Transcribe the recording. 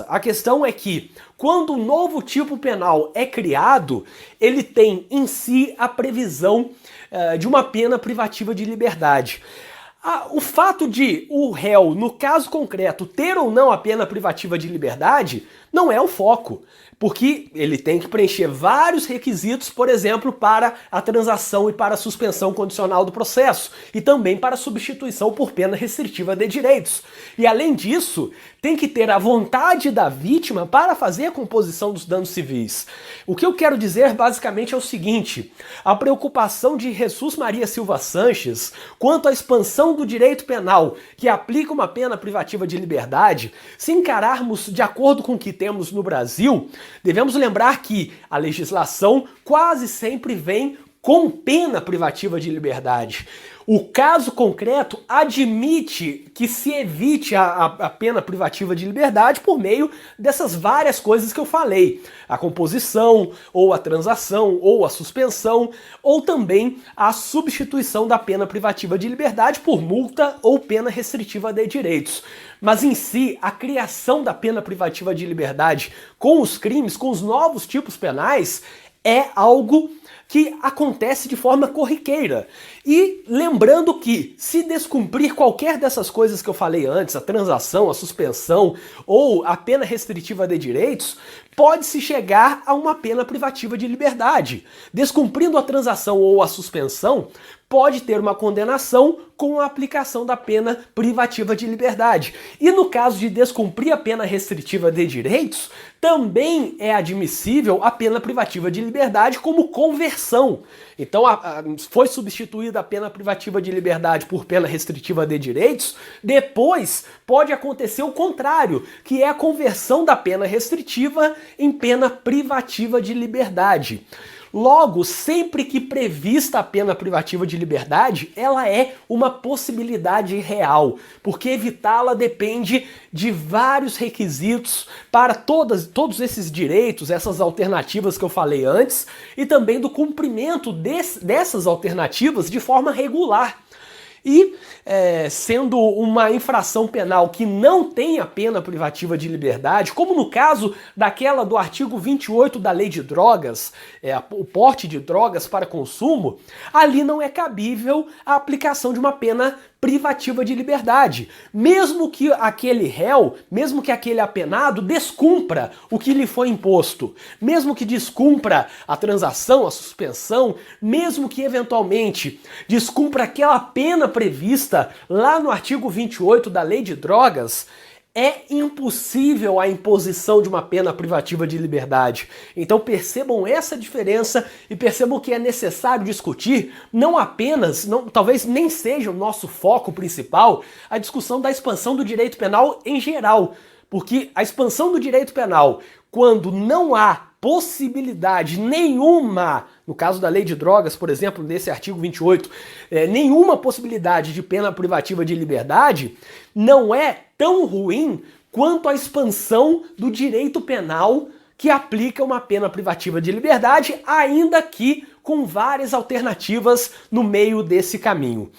A questão é que, quando um novo tipo penal é criado, ele tem em si a previsão de uma pena privativa de liberdade. O fato de o réu, no caso concreto, ter ou não a pena privativa de liberdade, não é o foco, porque ele tem que preencher vários requisitos, por exemplo, para a transação e para a suspensão condicional do processo, e também para a substituição por pena restritiva de direitos. E além disso, tem que ter a vontade da vítima para fazer a composição dos danos civis. O que eu quero dizer basicamente é o seguinte: a preocupação de Jesus Maria Silva Sanches quanto à expansão do direito penal que aplica uma pena privativa de liberdade, se encararmos de acordo com o que temos no Brasil, devemos lembrar que a legislação quase sempre vem com pena privativa de liberdade. O caso concreto admite que se evite a pena privativa de liberdade por meio dessas várias coisas que eu falei. A composição, ou a transação, ou a suspensão, ou também a substituição da pena privativa de liberdade por multa ou pena restritiva de direitos. Mas em si, a criação da pena privativa de liberdade com os crimes, com os novos tipos penais, é algo que acontece de forma corriqueira. E lembrando que, se descumprir qualquer dessas coisas que eu falei antes, a transação, a suspensão ou a pena restritiva de direitos, pode-se chegar a uma pena privativa de liberdade. Descumprindo a transação ou a suspensão, pode ter uma condenação com a aplicação da pena privativa de liberdade. E no caso de descumprir a pena restritiva de direitos, também é admissível a pena privativa de liberdade como conversão. Então foi substituída a pena privativa de liberdade por pena restritiva de direitos, depois pode acontecer o contrário, que é a conversão da pena restritiva em pena privativa de liberdade. Logo, sempre que prevista a pena privativa de liberdade, ela é uma possibilidade real, porque evitá-la depende de vários requisitos para todos esses direitos, essas alternativas que eu falei antes, e também do cumprimento dessas alternativas de forma regular. E, sendo uma infração penal que não tem a pena privativa de liberdade, como no caso daquela do artigo 28 da Lei de Drogas, o porte de drogas para consumo, ali não é cabível a aplicação de uma pena privativa de liberdade, mesmo que aquele réu, mesmo que aquele apenado descumpra o que lhe foi imposto, mesmo que descumpra a transação, a suspensão, mesmo que eventualmente descumpra aquela pena prevista lá no artigo 28 da Lei de Drogas, é impossível a imposição de uma pena privativa de liberdade. Então percebam essa diferença e percebam que é necessário discutir não apenas, talvez nem seja o nosso foco principal, a discussão da expansão do direito penal em geral. Porque a expansão do direito penal, quando não há possibilidade nenhuma, no caso da Lei de Drogas, por exemplo, nesse artigo 28, nenhuma possibilidade de pena privativa de liberdade, não é tão ruim quanto a expansão do direito penal que aplica uma pena privativa de liberdade, ainda que com várias alternativas no meio desse caminho.